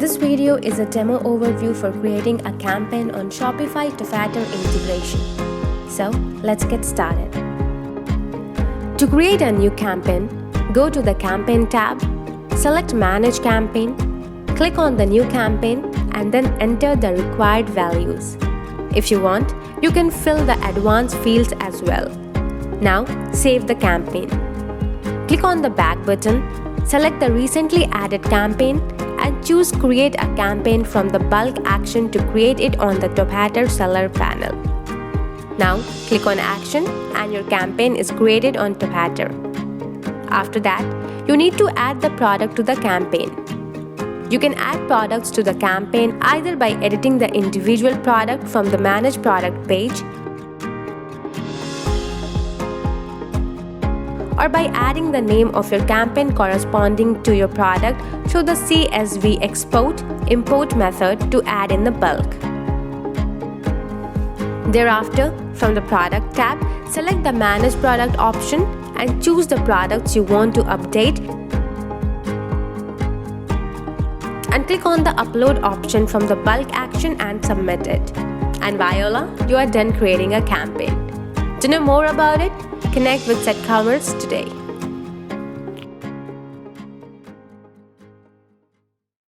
This video is a demo overview for creating a campaign on Shopify Tophatter Integration. So, let's get started. To create a new campaign, go to the Campaign tab, select Manage Campaign, click on the new campaign, and then enter the required values. If you want, you can fill the advanced fields as well. Now, save the campaign. Click on the Back button, select the recently added campaign, and choose Create a Campaign from the bulk action to create it on the Tophatter Seller panel. Now, click on Action and your campaign is created on Tophatter. After that, you need to add the product to the campaign. You can add products to the campaign either by editing the individual product from the Manage Product page or by adding the name of your campaign corresponding to your product through the CSV import method to add in the bulk. Thereafter, from the Product tab, select the Manage Product option and choose the products you want to update and click on the Upload option from the bulk action and submit it. And voila, you are done creating a campaign. To know more about it, connect with Checkbox today.